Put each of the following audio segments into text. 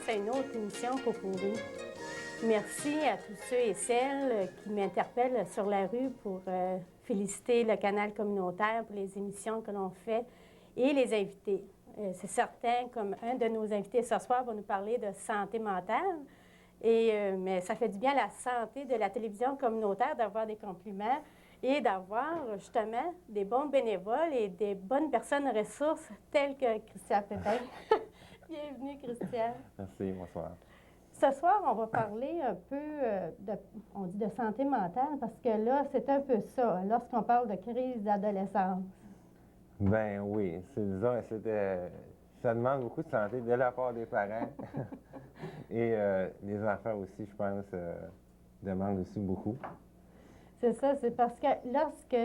à une autre émission Pot-Pourri. Merci à tous ceux et celles qui m'interpellent sur la rue pour féliciter le canal communautaire pour les émissions que l'on fait et les invités. C'est certain, comme un de nos invités ce soir va nous parler de santé mentale, mais ça fait du bien à la santé de la télévision communautaire d'avoir des compliments et d'avoir justement des bons bénévoles et des bonnes personnes ressources telles que Christian Pépin. Bienvenue, Christian. Merci, bonsoir. Ce soir, on va parler un peu on dit de santé mentale, parce que là, c'est un peu ça, lorsqu'on parle de crise d'adolescence. Ben oui, ça demande beaucoup de santé de la part des parents. Et les enfants aussi, je pense, demandent aussi beaucoup. C'est ça, c'est parce que lorsque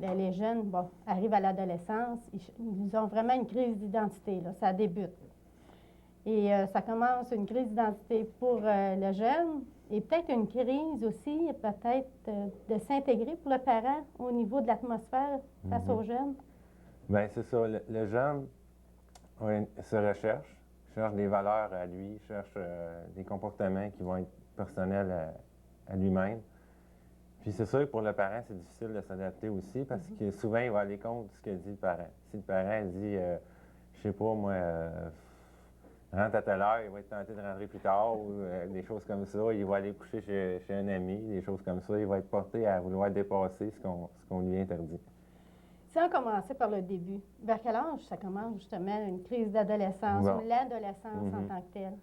les jeunes arrivent à l'adolescence, ils ont vraiment une crise d'identité, là, ça débute. Et ça commence une crise d'identité pour le jeune et peut-être une crise aussi, de s'intégrer pour le parent au niveau de l'atmosphère face aux jeunes. Bien, c'est ça. Le jeune se cherche des valeurs à lui, cherche des comportements qui vont être personnels à lui-même. Puis c'est sûr que pour le parent, c'est difficile de s'adapter aussi parce que souvent, il va aller contre ce que dit le parent. Si le parent dit, je sais pas, moi, rentre à telle heure, il va être tenté de rentrer plus tard ou des choses comme ça. Il va aller coucher chez un ami, des choses comme ça. Il va être porté à vouloir dépasser ce qu'on lui interdit. Si on commençait par le début, vers quel âge ça commence justement une crise d'adolescence ou l'adolescence en tant que telle?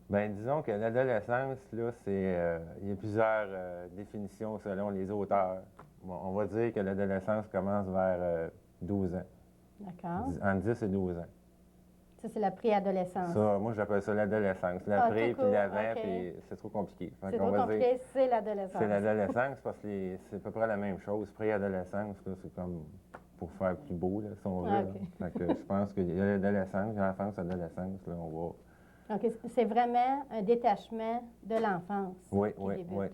Bien, disons que l'adolescence, là, il y a plusieurs définitions selon les auteurs. Bon, on va dire que l'adolescence commence vers 12 ans. D'accord. Entre 10 et 12 ans. Ça, c'est la préadolescence. Ça, moi, j'appelle ça l'adolescence. L'après, puis l'avant, puis c'est trop compliqué. C'est trop compliqué, c'est l'adolescence. C'est l'adolescence parce que c'est à peu près la même chose. Préadolescence, c'est comme pour faire plus beau, là, si on veut. Fait que je pense qu'il y a l'adolescence, l'enfance, l'adolescence, là, on va... OK. C'est vraiment un détachement de l'enfance qui débute. Oui.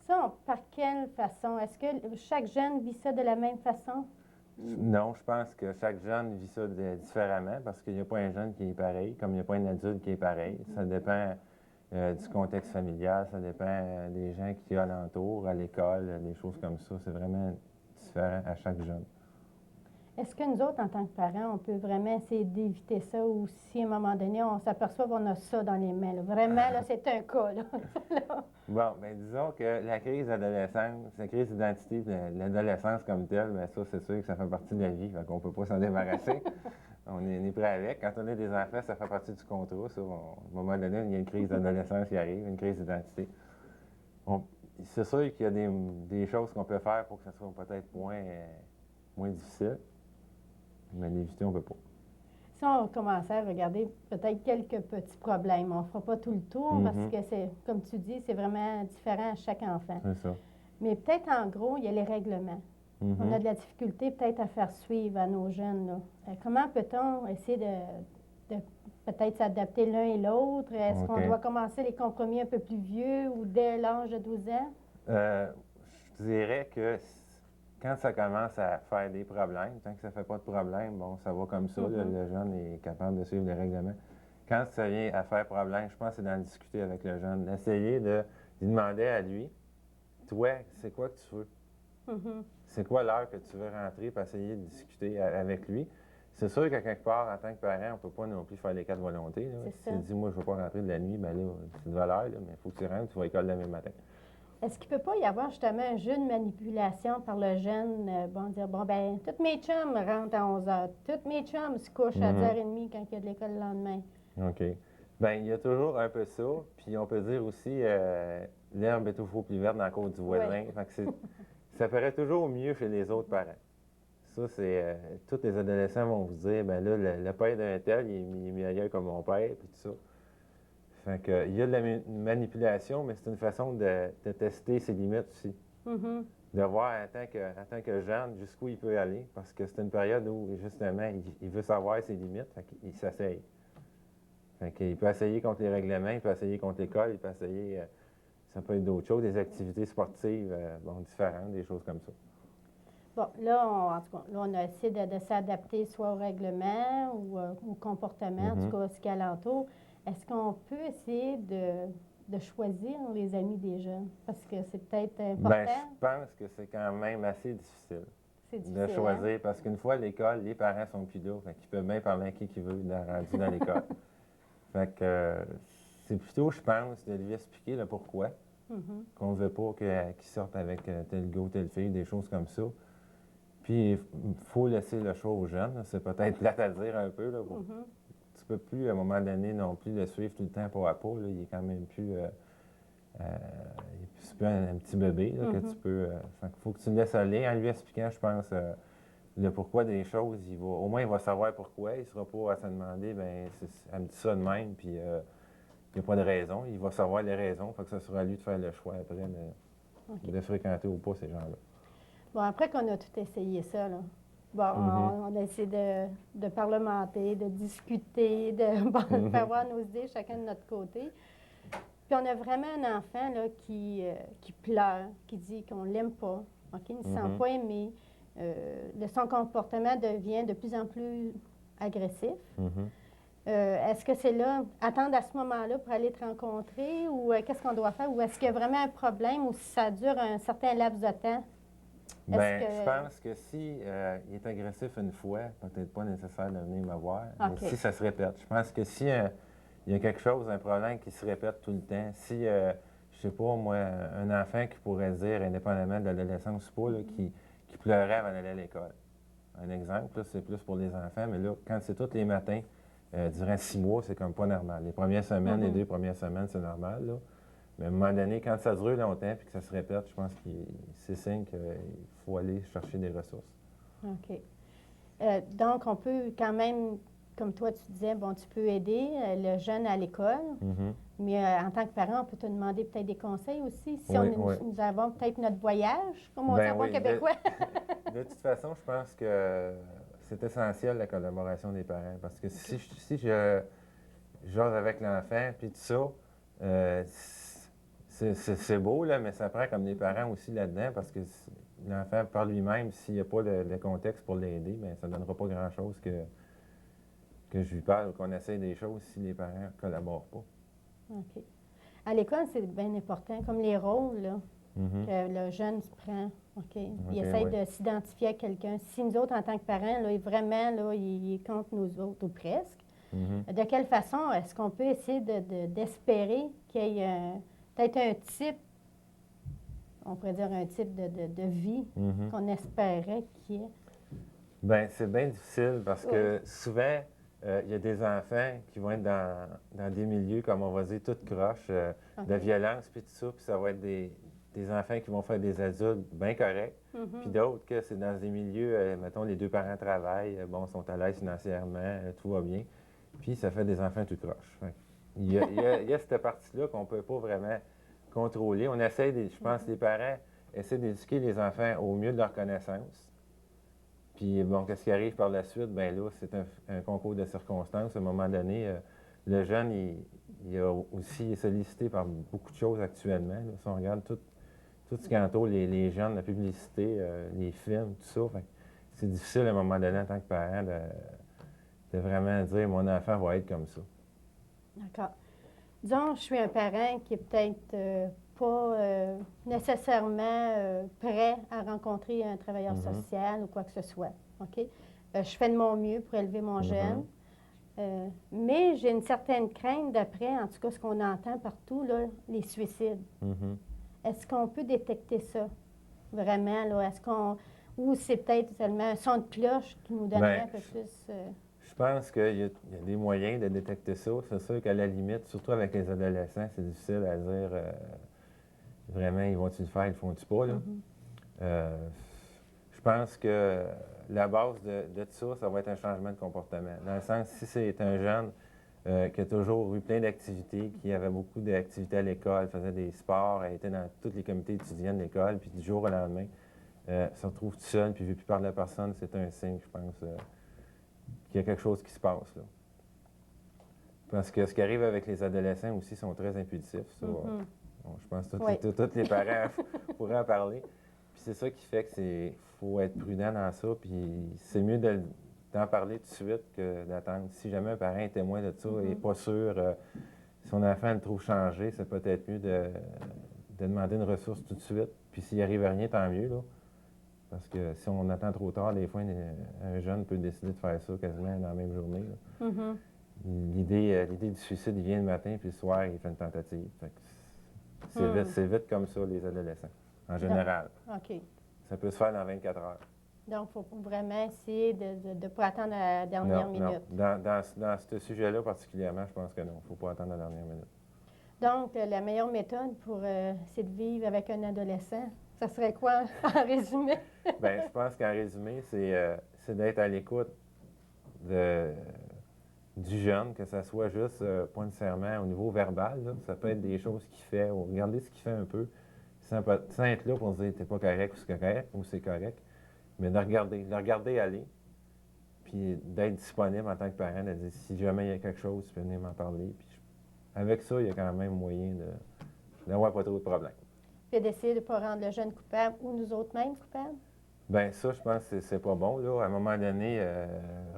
Ça, par quelle façon? Est-ce que chaque jeune vit ça de la même façon? Non, je pense que chaque jeune vit ça différemment parce qu'il n'y a pas un jeune qui est pareil, comme il n'y a pas un adulte qui est pareil. Ça dépend du contexte familial, ça dépend des gens qui sont alentour, à l'école, des choses comme ça. C'est vraiment différent à chaque jeune. Est-ce que nous autres, en tant que parents, on peut vraiment essayer d'éviter ça ou si à un moment donné, on s'aperçoit qu'on a ça dans les mains? Là. Vraiment, là, c'est un cas. Là. Bon, bien, disons que la crise d'adolescence, la crise d'identité, l'adolescence comme telle, bien, ça, c'est sûr que ça fait partie de la vie, fait qu'on ne peut pas s'en débarrasser. On est prêt avec. Quand on a des enfants, ça fait partie du contrat. Ça, à un moment donné, il y a une crise d'adolescence qui arrive, une crise d'identité. C'est sûr qu'il y a des choses qu'on peut faire pour que ça soit peut-être moins difficile. Mais l'éviter, on ne peut pas. Si on commençait à regarder peut-être quelques petits problèmes, on ne fera pas tout le tour parce que c'est, comme tu dis, c'est vraiment différent à chaque enfant. C'est ça. Mais peut-être en gros, il y a les règlements. On a de la difficulté peut-être à faire suivre à nos jeunes. Là. Comment peut-on essayer de peut-être s'adapter l'un et l'autre? Est-ce qu'on doit commencer les compromis un peu plus vieux ou dès l'âge de 12 ans? Je dirais que quand ça commence à faire des problèmes, tant que ça ne fait pas de problème, bon, ça va comme ça. Le jeune est capable de suivre les règlements. Quand ça vient à faire problème, je pense que c'est d'en discuter avec le jeune, d'essayer de lui demander à lui, toi, c'est quoi que tu veux? C'est quoi l'heure que tu veux rentrer pour essayer de discuter avec lui? C'est sûr qu'à quelque part, en tant que parent, on ne peut pas non plus faire les 4 volontés. Là. Si tu dis, moi, je ne veux pas rentrer de la nuit, bien là, c'est de valeur, mais il faut que tu rentres, tu vas à l'école demain matin. Est-ce qu'il ne peut pas y avoir justement un jeu de manipulation par le jeune, dire, ben, tous mes chums rentrent à 11 h, tous mes chums se couchent à 10h30 quand il y a de l'école le lendemain? OK. Bien, il y a toujours un peu ça, puis on peut dire aussi, l'herbe est toujours plus verte dans la cour du voisin. Fait que ça paraît toujours mieux chez les autres parents. Ça, c'est, tous les adolescents vont vous dire, ben là, le père d'un tel, il est meilleur que mon père, puis tout ça. Fait que, il y a de la manipulation, mais c'est une façon de tester ses limites aussi. De voir en tant que jeune jusqu'où il peut aller, parce que c'est une période où, justement, il veut savoir ses limites, fait qu'il s'essaye. Fait qu'il peut essayer contre les règlements, il peut essayer contre l'école, il peut essayer, ça peut être d'autres choses, des activités sportives différentes, des choses comme ça. Bon, là, en tout cas, là, on a essayé de s'adapter soit au règlement ou au comportement, en tout cas, ce qui est alentour. Est-ce qu'on peut essayer de choisir les amis des jeunes? Parce que c'est peut-être important. Bien, je pense que c'est quand même assez difficile C'est de difficile, hein? choisir, parce qu'une fois à l'école, les parents sont plus là, fait qu'ils peuvent bien parler à qui veut rendu dans l'école. Fait que c'est plutôt, je pense, de lui expliquer le pourquoi, Mhm. qu'on ne veut pas qu'il sorte avec tel gars ou telle fille, des choses comme ça. Puis, il faut laisser le choix aux jeunes, là. C'est peut-être plate à dire un peu, là. Mhm. Tu peux plus, à un moment donné, non plus le suivre tout le temps pas à pas, là. Il est quand même plus... c'est plus un petit bébé, là, que tu peux... fait qu'il faut que tu le laisses aller en lui expliquant, je pense, le pourquoi des choses. Au moins, il va savoir pourquoi. Il ne sera pas à se demander, ben elle me dit ça de même, puis il n'y a pas de raison. Il va savoir les raisons. Fait que ça sera à lui de faire le choix après OK. de fréquenter ou pas ces gens-là. Bon, après qu'on a tout essayé ça, là, bon, Mhm. on a essayé de parlementer, de discuter, de bon, de faire voir nos idées chacun de notre côté. Puis on a vraiment un enfant là, qui pleure, qui dit qu'on ne l'aime pas, OK, il ne se sent Mhm. pas aimé. Son comportement devient de plus en plus agressif. Mhm. Est-ce que c'est là, attendre à ce moment-là pour aller te rencontrer ou qu'est-ce qu'on doit faire? Ou est-ce qu'il y a vraiment un problème ou si ça dure un certain laps de temps? Est-ce Bien, je que... pense que si il est agressif une fois, peut-être pas nécessaire de venir me voir, mais OK. si ça se répète. Je pense que si il y a quelque chose, un problème qui se répète tout le temps, si, je sais pas, moi, un enfant qui pourrait dire, indépendamment de l'adolescence ou pas, là, qui pleurait avant d'aller à l'école. Un exemple, là, c'est plus pour les enfants, mais là, quand c'est tous les matins, durant 6 mois, c'est comme pas normal. Les premières semaines, les 2 premières semaines, c'est normal, là. Mais à un moment donné, quand ça dure longtemps et que ça se répète, je pense que c'est signe qu'il faut aller chercher des ressources. OK. Donc, on peut quand même, comme toi, tu disais, bon, tu peux aider le jeune à l'école, Mhm. mais en tant que parent, on peut te demander peut-être des conseils aussi. Si Oui, oui. nous avons peut-être notre voyage, comme on dit Ben en bon oui. québécois. De toute façon, je pense que c'est essentiel la collaboration des parents. Parce que si je jase avec l'enfant, puis tout ça, euh, c'est beau, là, mais ça prend comme des parents aussi là-dedans, parce que l'enfant par lui-même, s'il n'y a pas le contexte pour l'aider, bien, ça ne donnera pas grand-chose que je lui parle ou qu'on essaie des choses si les parents ne collaborent pas. OK. À l'école, c'est bien important, comme les rôles là, Mhm. que le jeune se prend. OK. Il OK, essaye oui. de s'identifier à quelqu'un. Si nous autres, en tant que parents, là, vraiment, là, il est contre nous autres, ou presque, Mhm. de quelle façon est-ce qu'on peut essayer d'espérer qu'il y ait peut-être un type, on pourrait dire un type de vie Mhm. qu'on espérait qu'il y ait? Ben, c'est bien difficile parce Oui. que souvent, il y a des enfants qui vont être dans des milieux, comme on va dire, toutes croches, de OK. violence, puis tout ça, puis ça va être des enfants qui vont faire des adultes bien corrects, Mhm. puis d'autres que c'est dans des milieux, mettons, les deux parents travaillent, bon, sont à l'aise financièrement, tout va bien, puis ça fait des enfants tout croches. Fait que il y a cette partie-là qu'on ne peut pas vraiment contrôler. On essaie, je pense, les parents essaient d'éduquer les enfants au mieux de leur connaissance. Puis, bon, qu'est-ce qui arrive par la suite? Bien là, c'est un concours de circonstances. À un moment donné, le jeune, il est aussi sollicité par beaucoup de choses actuellement, là. Si on regarde tout ce qui entoure les jeunes, la publicité, les films, tout ça, fait que c'est difficile à un moment donné, en tant que parent, de vraiment dire mon enfant va être comme ça. D'accord. Disons, je suis un parent qui est peut-être pas nécessairement prêt à rencontrer un travailleur Mhm. social ou quoi que ce soit. OK? Je fais de mon mieux pour élever mon jeune, Mhm. mais j'ai une certaine crainte d'après, en tout cas, ce qu'on entend partout, là, les suicides. Mhm. Est-ce qu'on peut détecter ça vraiment? Là? Est-ce qu'on. Ou c'est peut-être seulement un son de cloche qui nous donnerait Bien, un peu plus. je pense qu'il y a des moyens de détecter ça. C'est sûr qu'à la limite, surtout avec les adolescents, c'est difficile à dire vraiment, ils vont-tu le faire, ils le font-tu pas, là. Mhm. Euh, je pense que la base de tout ça, ça va être un changement de comportement. Dans le sens, si c'est un jeune qui a toujours eu plein d'activités, qui avait beaucoup d'activités à l'école, faisait des sports, était dans tous les comités étudiants de l'école, puis du jour au lendemain, se retrouve tout seul, puis ne veut plus parler à personne, c'est un signe, je pense, qu'il y a quelque chose qui se passe, là. Parce que ce qui arrive avec les adolescents aussi sont très impulsifs. Ça, Mhm. bon, je pense que Oui. tous les parents pourraient en parler. Puis c'est ça qui fait que faut être prudent dans ça. Puis c'est mieux d'en parler tout de suite que d'attendre. Si jamais un parent est témoin de ça et n'est Mhm. pas sûr, son enfant le trouve changé, c'est peut-être mieux de demander une ressource tout de suite. Puis s'il arrive à rien, tant mieux, là. Parce que si on attend trop tard, des fois, un jeune peut décider de faire ça quasiment dans la même journée, là. Mhm. L'idée du suicide, il vient le matin, puis le soir, il fait une tentative. Fait que c'est vite comme ça, les adolescents, en général. OK. Ça peut se faire dans 24 heures. Donc, il faut vraiment essayer de ne pas attendre la dernière Non, minute. non. Dans ce sujet-là particulièrement, je pense que non. Il ne faut pas attendre la dernière minute. Donc, la meilleure méthode pour c'est de vivre avec un adolescent. Ça serait quoi, en résumé? Bien, je pense qu'en résumé, c'est d'être à l'écoute du jeune, que ça soit juste, pas nécessairement au niveau verbal, là. Ça peut être des choses qu'il fait, ou regarder ce qu'il fait un peu, sans être là pour dire t'es pas correct ou c'est correct, mais de le regarder aller, puis d'être disponible en tant que parent, de dire si jamais il y a quelque chose, tu peux venir m'en parler. Puis avec ça, il y a quand même moyen d'avoir pas trop de problèmes. Puis d'essayer de ne pas rendre le jeune coupable ou nous autres mêmes coupables? Bien, ça, je pense que c'est pas bon, là. À un moment donné,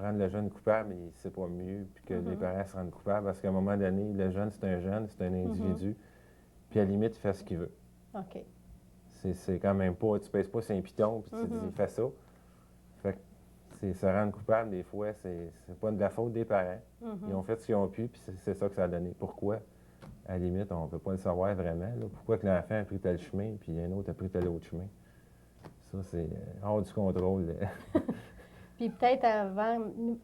rendre le jeune coupable, c'est pas mieux, puis que les parents se rendent coupables, parce qu'à un moment donné, le jeune, c'est un individu, puis à la limite, il fait ce qu'il veut. OK. C'est quand même pas, tu pèses pas sur un piton, puis tu dis, fais ça. Fait que se rendre coupable, des fois, c'est pas de la faute des parents. Ils ont fait ce qu'ils ont pu, puis c'est ça que ça a donné. Pourquoi? À la limite, on peut pas le savoir vraiment, là. Pourquoi que l'enfant a pris tel chemin, puis un autre a pris tel autre chemin? Ça, c'est hors du contrôle. Puis peut-être avant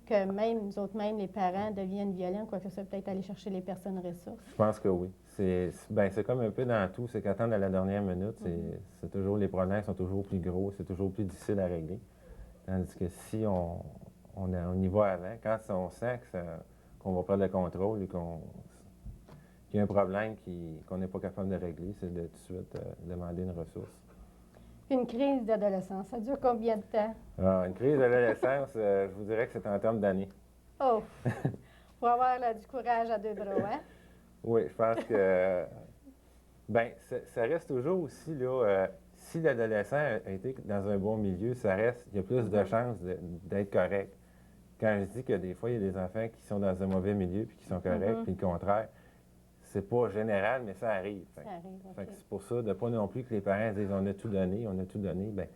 que même nous autres mêmes, les parents, deviennent violents, quoi que ce soit, peut-être aller chercher les personnes ressources. Je pense que oui. C'est comme un peu dans tout, c'est qu'attendre à la dernière minute, c'est toujours, les problèmes sont toujours plus gros, c'est toujours plus difficile à régler. Tandis que si on y va avant, quand on sent qu'on va perdre le contrôle et qu'il y a un problème qu'on n'est pas capable de régler, c'est de tout de suite demander une ressource. Puis une crise d'adolescence, ça dure combien de temps? Une crise d'adolescence, je vous dirais que c'est en termes d'années. Oh! Faut avoir là, du courage à deux bras, hein? Oui, je pense que. Bien, ça reste toujours aussi, là, si l'adolescent a été dans un bon milieu, il y a plus de chances d'être correct. Quand je dis que des fois, il y a des enfants qui sont dans un mauvais milieu puis qui sont corrects, puis le contraire, c'est pas général, mais ça arrive. Ça arrive, OK. C'est pour ça, de pas non plus que les parents disent on a tout donné, bien,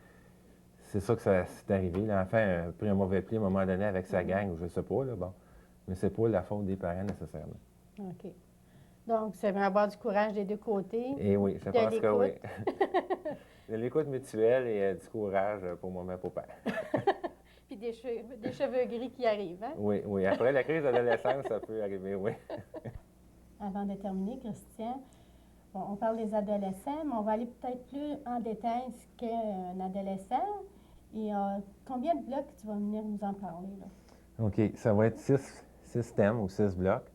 c'est ça que ça c'est arrivé. L'enfant a pris un mauvais pli à un moment donné avec sa gang, ou je sais pas, là, bon. Mais c'est pas la faute des parents nécessairement. OK. Donc, c'est vraiment avoir du courage des deux côtés. Et oui, je pense que oui. De l'écoute mutuelle et du courage pour maman et papa. Puis des cheveux gris qui arrivent, hein? Oui, oui. Après la crise d'adolescence, ça peut arriver, oui. Avant de terminer, Christian, bon, on parle des adolescents, mais on va aller peut-être plus en détail ce qu'est un adolescent. Et combien de blocs tu vas venir nous en parler, là? OK. Ça va être 6 thèmes ou 6 blocs.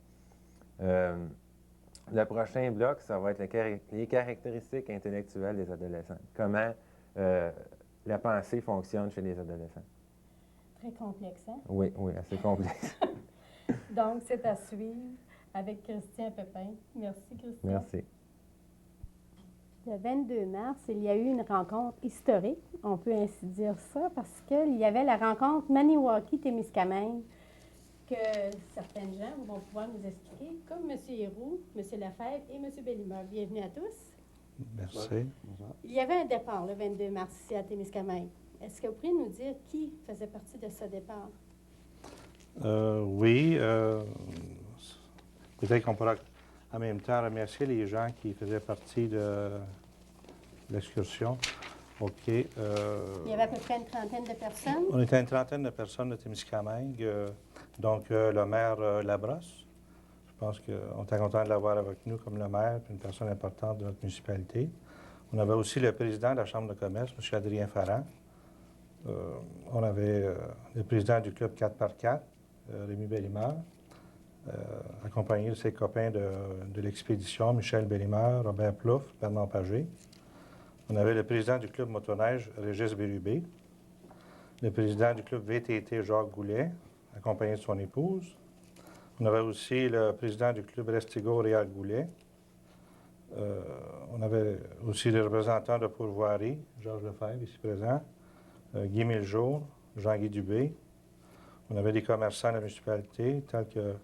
Le prochain bloc, ça va être les caractéristiques intellectuelles des adolescents. Comment la pensée fonctionne chez les adolescents. Très complexe, hein? Oui, oui, assez complexe. Donc, c'est à suivre avec Christian Pépin. Merci, Christian. Merci. Le 22 mars, il y a eu une rencontre historique, on peut ainsi dire ça, parce qu'il y avait la rencontre Maniwaki-Témiscamingue que certaines gens vont pouvoir nous expliquer, comme M. Héroux, M. Lefebvre et M. Bellimeur. Bienvenue à tous. Merci. Il y avait un départ le 22 mars ici à Témiscamingue. Est-ce que vous pourriez nous dire qui faisait partie de ce départ? Oui. Peut-être qu'on pourra en même temps remercier les gens qui faisaient partie de l'excursion. OK. Il y avait à peu près une trentaine de personnes. On était une trentaine de personnes de Témiscamingue. Donc, le maire Labrosse, je pense qu'on était content de l'avoir avec nous comme le maire, puis une personne importante de notre municipalité. On avait aussi le président de la Chambre de commerce, M. Adrien Farran. On avait le président du club 4x4, Rémi Bellimeur, accompagné de ses copains de l'expédition, Michel Bellimeur, Robert Plouffe, Bernard Pagé. On avait le président du club motoneige, Régis Bérubé, le président du club VTT, Jacques Goulet, accompagné de son épouse. On avait aussi le président du club Restigo, Réal Goulet. On avait aussi les représentants de Pourvoirie, Georges Lefebvre, ici présent, Guy Miljour, Jean-Guy Dubé. On avait des commerçants de la municipalité, tels que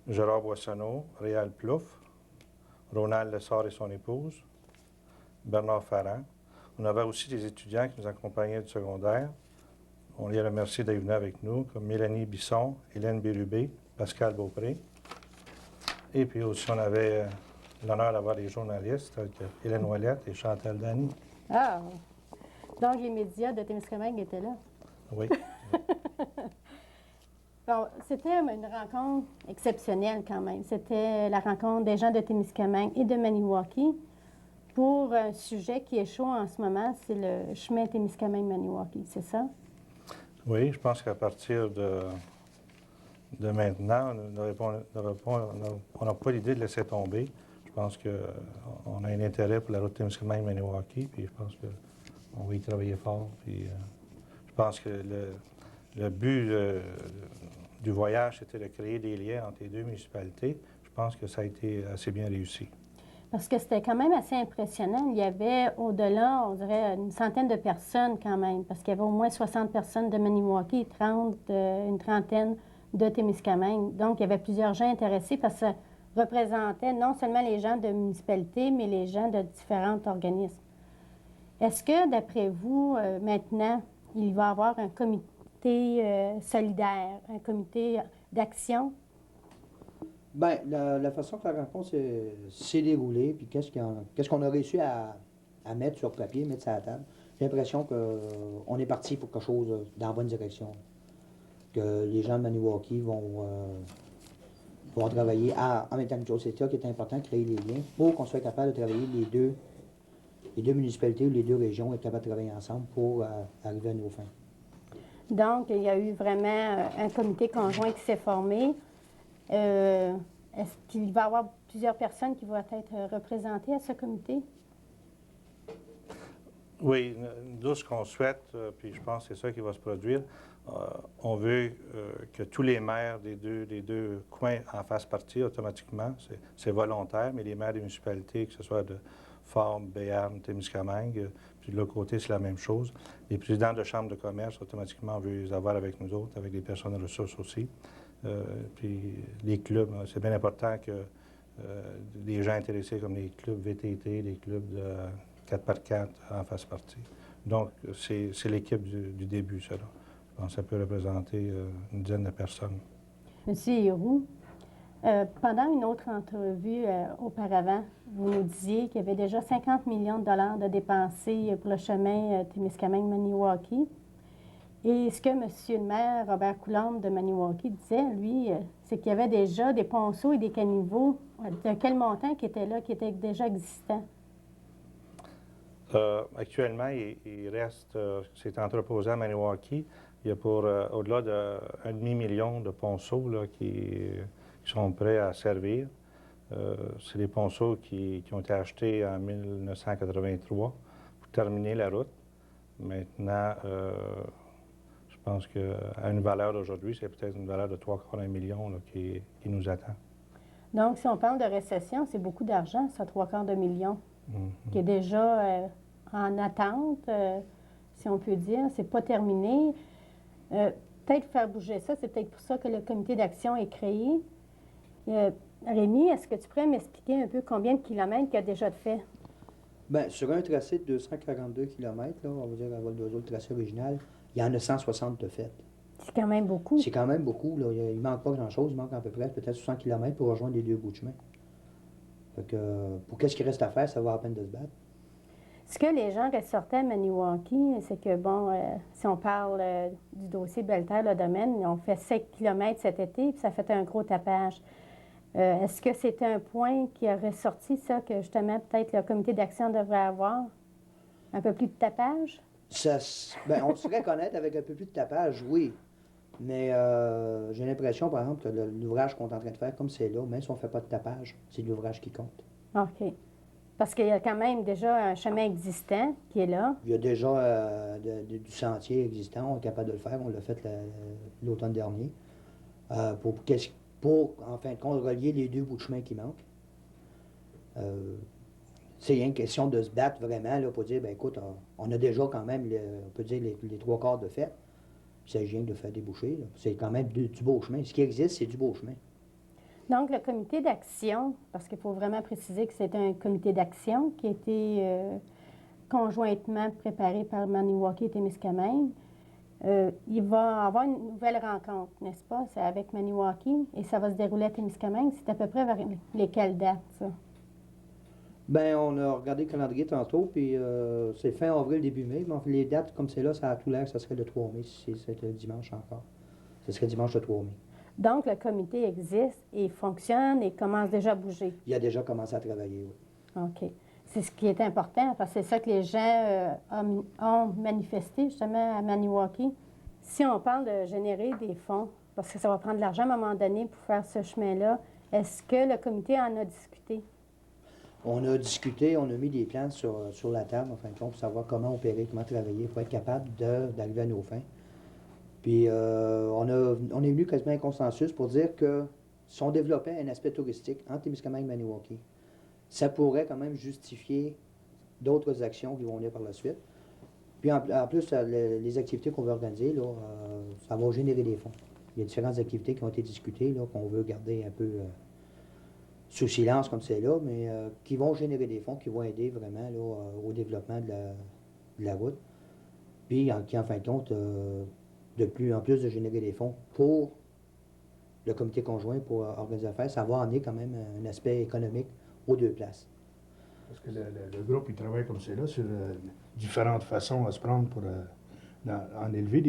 Gérard Boissonneau, Réal Plouffe, Ronald Lessard et son épouse, Bernard Farran. On avait aussi des étudiants qui nous accompagnaient du secondaire. On les remercie d'être venus avec nous, comme Mélanie Bisson, Hélène Bérubé, Pascal Beaupré. Et puis aussi, on avait l'honneur d'avoir des journalistes, avec Hélène Ouellette et Chantal Dany. Ah! Donc, les médias de Témiscamingue étaient là. Oui. Bon, c'était une rencontre exceptionnelle quand même. C'était la rencontre des gens de Témiscamingue et de Maniwaki pour un sujet qui est chaud en ce moment, c'est le chemin Témiscamingue-Maniwaki, c'est ça? Oui, je pense qu'à partir de maintenant, on n'a pas l'idée de laisser tomber. Je pense qu'on a un intérêt pour la route Témiscamingue-Maniwaki, puis je pense qu'on va y travailler fort. Puis, je pense que le but du voyage, c'était de créer des liens entre les deux municipalités. Je pense que ça a été assez bien réussi. Parce que c'était quand même assez impressionnant. Il y avait au-delà, on dirait, une centaine de personnes quand même, parce qu'il y avait au moins 60 personnes de Maniwaki et une trentaine de Témiscamingue. Donc, il y avait plusieurs gens intéressés parce que ça représentait non seulement les gens de municipalités, mais les gens de différents organismes. Est-ce que, d'après vous, maintenant, il va y avoir un comité solidaire, un comité d'action? Bien, la façon que la rencontre s'est déroulée, puis qu'est-ce qu'on a réussi à mettre sur papier, mettre sur la table, j'ai l'impression qu'on est parti pour quelque chose dans la bonne direction. Que les gens de Maniwaki vont travailler en même temps que Joe. C'est ça qui est important, créer des liens pour qu'on soit capable de travailler les deux municipalités ou les deux régions, être capable de travailler ensemble pour arriver à nos fins. Donc, il y a eu vraiment un comité conjoint qui s'est formé. Est-ce qu'il va y avoir plusieurs personnes qui vont être représentées à ce comité? Oui, nous, ce qu'on souhaite, puis je pense que c'est ça qui va se produire, on veut que tous les maires des deux coins en fassent partie automatiquement. C'est volontaire, mais les maires des municipalités, que ce soit de Formes, Béarn, Témiscamingue, puis de l'autre côté, c'est la même chose. Les présidents de chambres de commerce, automatiquement, on veut les avoir avec nous autres, avec des personnes de ressources aussi. Puis les clubs, c'est bien important que les gens intéressés comme les clubs VTT, les clubs de 4x4 en fassent partie. Donc, c'est l'équipe du début, ça. Là. Je pense que ça peut représenter une dizaine de personnes. Monsieur Héroux, pendant une autre entrevue auparavant, vous nous disiez qu'il y avait déjà 50 millions de dollars de dépensés pour le chemin Témiscamingue-Maniwaki. Et ce que M. le maire Robert Coulombe de Maniwaki disait, lui, c'est qu'il y avait déjà des ponceaux et des caniveaux. De quel montant qui étaient là, qui étaient déjà existants? Actuellement, il reste, c'est entreposé à Maniwaki, il y a pour au-delà d'1,5 million de ponceaux là, qui sont prêts à servir. C'est des ponceaux qui ont été achetés en 1983 pour terminer la route. Maintenant, je pense qu'à une valeur d'aujourd'hui, c'est peut-être une valeur de 3/4 million là, qui nous attend. Donc, si on parle de récession, c'est beaucoup d'argent, ça, 3/4 million, qui est déjà en attente, si on peut dire. C'est pas terminé. Peut-être faire bouger ça, c'est peut-être pour ça que le comité d'action est créé. Rémi, est-ce que tu pourrais m'expliquer un peu combien de kilomètres il y a déjà de fait? Bien, sur un tracé de 242 km, là, on va dire à vol d'oiseau, le tracé original, il y en a 160 de fait. C'est quand même beaucoup. C'est quand même beaucoup. Là. Il ne manque pas grand-chose. Il manque à peu près peut-être 60 km pour rejoindre les deux bouts de chemin. Fait que, pour qu'est-ce qu'il reste à faire, ça va à peine de se battre. Ce que les gens ressortaient à Maniwaki, c'est que, bon, si on parle du dossier Belle-Terre, le domaine, on fait 7 km cet été, puis ça fait un gros tapage. Est-ce que c'était un point qui a ressorti, ça, que justement, peut-être le comité d'action devrait avoir? Un peu plus de tapage? Bien, on serait connaître avec un peu plus de tapage, oui. Mais j'ai l'impression, par exemple, que l'ouvrage qu'on est en train de faire, comme c'est là, même si on ne fait pas de tapage, c'est l'ouvrage qui compte. OK. Parce qu'il y a quand même déjà un chemin existant qui est là. Il y a déjà du sentier existant, on est capable de le faire, on l'a fait l'automne dernier, pour, en fin de compte, relier les deux bouts de chemin qui manquent. C'est une question de se battre vraiment là, pour dire, ben écoute, on a déjà quand même, on peut dire, les 3/4 de fait. Il s'agit rien de faire déboucher. C'est quand même du beau chemin. Ce qui existe, c'est du beau chemin. Donc, le comité d'action, parce qu'il faut vraiment préciser que c'est un comité d'action qui a été conjointement préparé par Maniwaki et Témiscamingue, il va avoir une nouvelle rencontre, n'est-ce pas? C'est avec Maniwaki et ça va se dérouler à Témiscamingue. C'est à peu près vers lesquelles dates, ça? Ben, on a regardé le calendrier tantôt, puis c'est fin avril, début mai. Mais les dates, comme c'est là, ça a tout l'air que ça serait le 3 mai, si c'est le dimanche encore. Ce serait dimanche le 3 mai. Donc, le comité existe et fonctionne et commence déjà à bouger. Il a déjà commencé à travailler, oui. OK. C'est ce qui est important, parce que c'est ça que les gens ont manifesté, justement, à Maniwaki. Si on parle de générer des fonds, parce que ça va prendre de l'argent à un moment donné pour faire ce chemin-là, est-ce que le comité en a discuté? On a discuté, on a mis des plans sur la table, en fin de compte, pour savoir comment opérer, comment travailler, pour être capable d'arriver à nos fins. Puis on est venu quasiment à un consensus pour dire que si on développait un aspect touristique entre Témiscamingue et Maniwaki, ça pourrait quand même justifier d'autres actions qui vont venir par la suite. Puis en plus, les activités qu'on veut organiser, là, ça va générer des fonds. Il y a différentes activités qui ont été discutées, là, qu'on veut garder un peu sous silence comme c'est là, mais qui vont générer des fonds, qui vont aider vraiment là, au développement de la route. Puis qui, en fin de compte, de plus en plus de générer des fonds pour le comité conjoint pour organiser l'affaire, ça va amener quand même un aspect économique aux deux places. Parce que le groupe, il travaille comme c'est là, sur différentes façons à se prendre pour en élever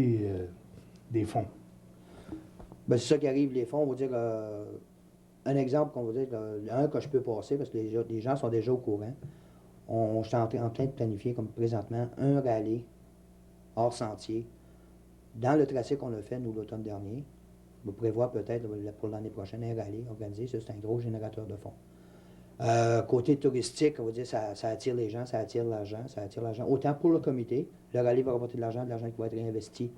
des fonds. Ben, c'est ça qui arrive, les fonds, on va dire, un exemple qu'on va dire, un que je peux passer, parce que les gens sont déjà au courant. Je suis en train de planifier, comme présentement, un rallye hors sentier dans le tracé qu'on a fait, nous, l'automne dernier. On va prévoir peut-être pour l'année prochaine un rallye organisé. Ça, c'est un gros générateur de fonds. Côté touristique, on va dire, ça attire les gens, ça attire l'argent, Autant pour le comité, le rallye va rapporter de l'argent qui va être réinvesti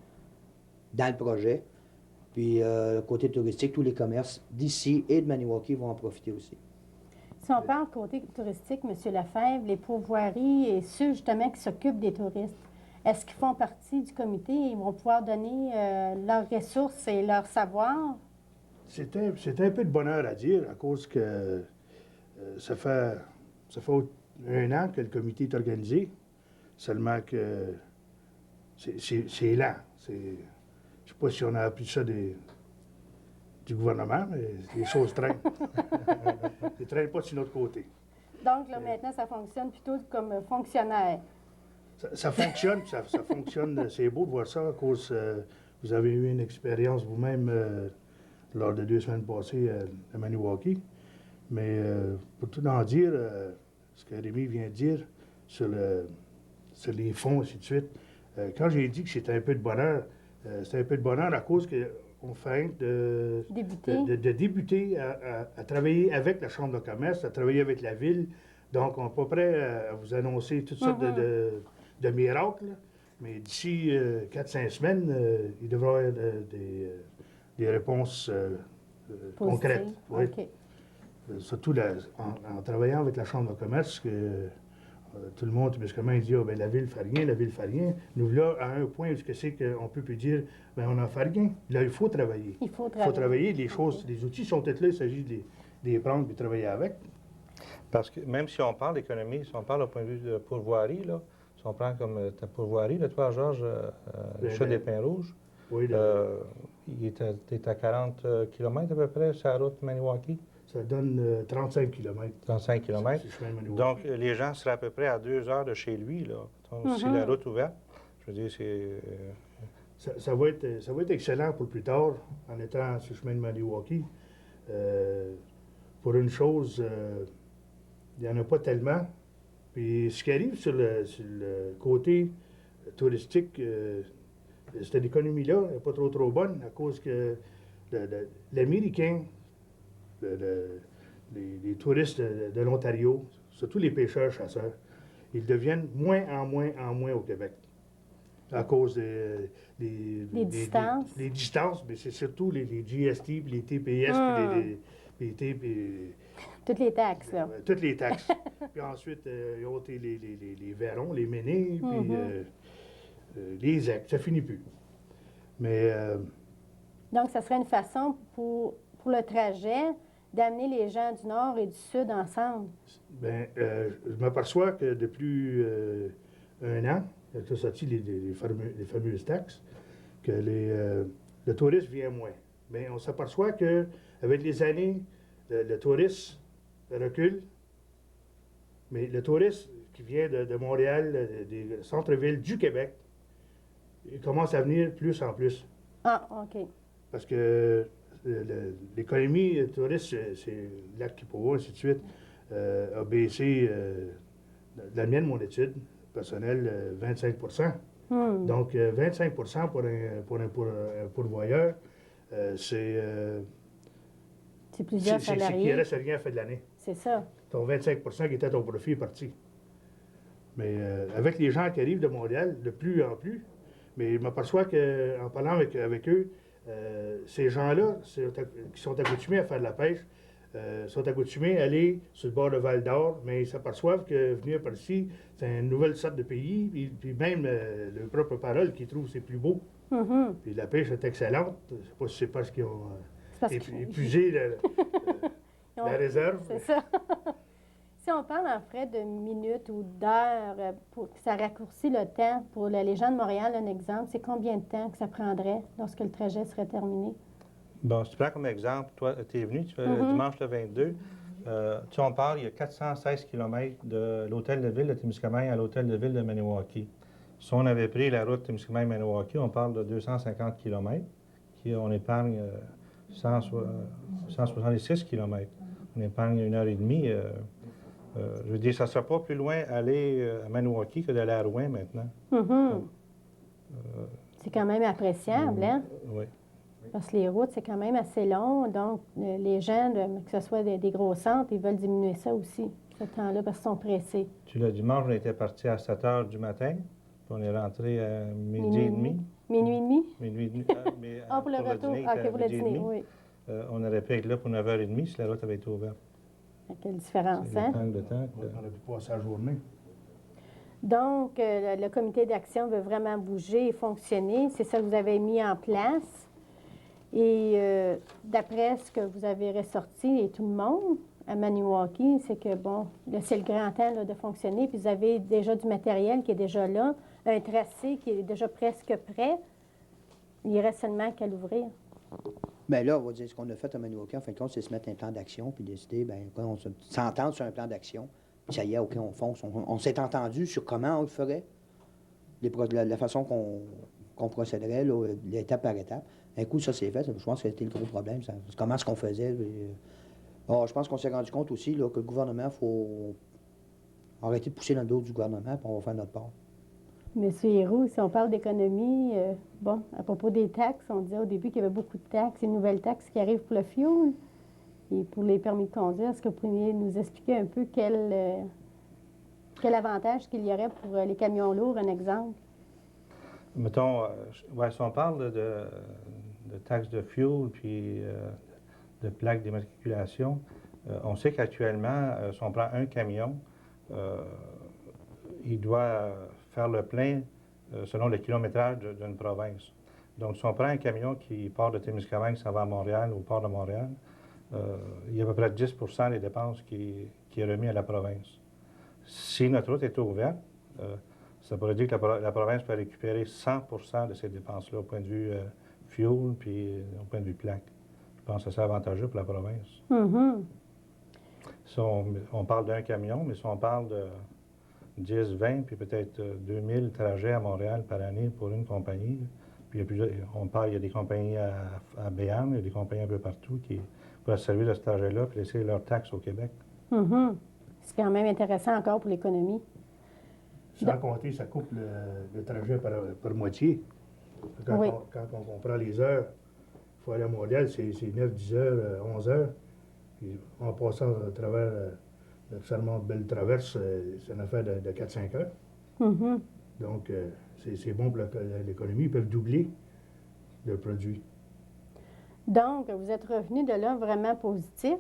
dans le projet. Puis, côté touristique, tous les commerces d'ici et de Maniwaki vont en profiter aussi. Si on parle côté touristique, M. Lefebvre, les pourvoiries et ceux justement qui s'occupent des touristes, est-ce qu'ils font partie du comité et ils vont pouvoir donner leurs ressources et leur savoir? C'est un peu de bonheur à dire, à cause que ça fait 1 an que le comité est organisé, seulement que c'est lent. Je ne sais pas si on a appris ça du gouvernement, mais les choses traînent. Ils ne traînent pas de notre côté. Donc, là, maintenant, ça fonctionne plutôt comme fonctionnaire. Ça fonctionne, ça fonctionne. C'est beau de voir ça, à cause vous avez eu une expérience vous-même lors de 2 semaines passées à Maniwaki. Mais pour tout en dire, ce que Rémi vient de dire sur les fonds, ainsi de suite, quand j'ai dit que c'était un peu de bonheur, c'est un peu de bonheur à cause qu'on fait de débuter à travailler avec la Chambre de commerce, à travailler avec la Ville. Donc, on n'est pas prêt à vous annoncer toutes sortes de miracles, mais d'ici 4-5 semaines, il devrait y avoir des réponses concrètes. Oui. OK. Surtout en travaillant avec la Chambre de commerce, que tout le monde, Témiscamingue, dit ben, la Ville ne fait rien, la Ville ne fait rien. Nous, là, à un point où c'est qu'on peut plus dire ben, on n'en fait rien. Là, il faut travailler. Il faut travailler. Les choses, les outils sont peut-être là, il s'agit de les prendre et de travailler avec. Parce que même si on parle d'économie, si on parle au point de vue de pourvoirie, là, si on prend comme ta pourvoirie, le toi, Georges, le chat des Pins Rouges, Oui, il est à 40 km à peu près sur la route Maniwaki. Ça donne 35 km. 35 km. Donc, les gens seraient à peu près à 2 heures de chez lui, là. Donc, si la route ouverte, je veux dire, c'est... Ça va être excellent pour plus tard, en étant sur le chemin de Maniwaki. Pour une chose, il n'y en a pas tellement. Puis ce qui arrive sur le côté touristique, cette économie-là n'est pas trop bonne à cause que l'Américain, les touristes de l'Ontario, surtout les pêcheurs-chasseurs, ils deviennent moins en moins au Québec. À cause des distances. Les distances, mais c'est surtout les GST, puis les TPS, puis toutes les taxes, là. Toutes les taxes. Puis ensuite, il y a les verrons, les ménés, puis les actes. Ça finit plus. Mais... Donc, ça serait une façon pour le trajet d'amener les gens du Nord et du Sud ensemble? Bien, je m'aperçois que depuis un an, il a sorti les fameuses taxes, que le tourisme vient moins. Mais on s'aperçoit qu'avec les années, le tourisme recule. Mais le tourisme qui vient de Montréal, des centres-villes du Québec, il commence à venir plus en plus. Ah, OK. Parce que l'économie touriste, c'est Lac Quiproa, ainsi de suite, a baissé, de la mienne, mon étude personnelle, 25 Donc, 25 pour un pourvoyeur, c'est C'est plusieurs c'est qu'il salariés. ne reste rien à faire de l'année. C'est ça. Ton 25 qui était ton profit est parti. Mais avec les gens qui arrivent de Montréal, de plus en plus, mais je m'aperçois qu'en parlant avec eux, ces gens-là qui sont accoutumés à faire de la pêche, sont accoutumés à aller sur le bord de Val-d'Or, mais ils s'aperçoivent que venir par ici, c'est une nouvelle sorte de pays, puis même leur propre parole qu'ils trouvent c'est plus beau. Mhm. Puis la pêche est excellente. Je ne sais pas si c'est parce qu'ils ont C'est parce que- épuisé Ils ont- la réserve. C'est ça. Si on parle en frais de minutes ou d'heures, pour que ça raccourcit le temps, pour les gens de Montréal, un exemple, c'est combien de temps que ça prendrait lorsque le trajet serait terminé? Bon, si tu prends comme exemple, toi, tu es venu, tu fais dimanche le 22. Tu en parles, il y a 416 km de l'hôtel de ville de Témiscamingue à l'hôtel de ville de Maniwaki. Si on avait pris la route Témiscamingue-Maniwaki, on parle de 250 km, on épargne 166 km. On épargne 1h30. Je veux dire, ça ne sera pas plus loin aller à Maniwaki que d'aller à Rouen maintenant. Mhm. C'est quand même appréciable, hein? Oui. Parce que les routes, c'est quand même assez long. Donc, les gens, que ce soit des gros centres, ils veulent diminuer ça aussi, ce temps-là, parce qu'ils sont pressés. Le dimanche, on était parti à 7 h du matin, puis on est rentré à midi et demi. Minuit et demi? Minuit et demi. Mais, Ah, pour le retour. dîner, OK, c'était pour le midi et dîner, demi. oui. On aurait pu être là pour 9h30 si la route avait été ouverte. Quelle différence, C'est hein? le temps. On aurait pu passer la journée. Donc, le comité d'action veut vraiment bouger et fonctionner. C'est ça que vous avez mis en place. Et d'après ce que vous avez ressorti, et tout le monde à Maniwaki, c'est que, bon, là, c'est le grand temps là, de fonctionner. Puis vous avez déjà du matériel qui est déjà là, un tracé qui est déjà presque prêt. Il reste seulement qu'à l'ouvrir. Bien là, on va dire ce qu'on a fait à Maniwaki, en fin de compte, c'est se mettre un plan d'action, puis décider, bien, on s'entendre sur un plan d'action. Puis ça y est, OK, on fonce. On s'est entendu sur comment on le ferait, la façon qu'on procéderait, là, l'étape par étape. Un coup, ça s'est fait. Je pense que c'était le gros problème. Comment est-ce qu'on faisait? Je pense qu'on s'est rendu compte aussi là, que le gouvernement, il faut arrêter de pousser dans le dos du gouvernement, puis on va faire notre part. Monsieur Héroux, si on parle d'économie, bon, à propos des taxes, on disait au début qu'il y avait beaucoup de taxes, une nouvelle taxe qui arrive pour le fioul et pour les permis de conduire. Est-ce que vous pourriez nous expliquer un peu quel avantage qu'il y aurait pour les camions lourds, un exemple? Mettons, si on parle de taxes de fuel puis de plaques d'immatriculation, on sait qu'actuellement, si on prend un camion, il doit faire le plein selon le kilométrage d'une province. Donc, si on prend un camion qui part de Témiscamingue, ça va à Montréal, au port de Montréal, il y a à peu près 10 des dépenses qui est remis à la province. Si notre route était ouverte, ça pourrait dire que la province peut récupérer 100 de ces dépenses-là au point de vue fuel puis au point de vue plaque. Je pense que c'est avantageux pour la province. Mm-hmm. Si on parle d'un camion, mais si on parle de 10, 20, puis peut-être 2000 trajets à Montréal par année pour une compagnie, puis il y a des compagnies à Béarn, il y a des compagnies un peu partout qui pourraient se servir de ce trajet-là puis laisser leurs taxes au Québec. Mm-hmm. C'est quand même intéressant encore pour l'économie. Sans compter, ça coupe le trajet par moitié. Quand on comprend les heures, il faut aller à Montréal, c'est 9, 10 heures, 11 heures. Puis en passant à travers la charmante belle traverse, c'est une affaire de 4-5 heures. Mm-hmm. Donc, c'est bon pour l'économie. Ils peuvent doubler le produit. Donc, vous êtes revenu de là vraiment positif.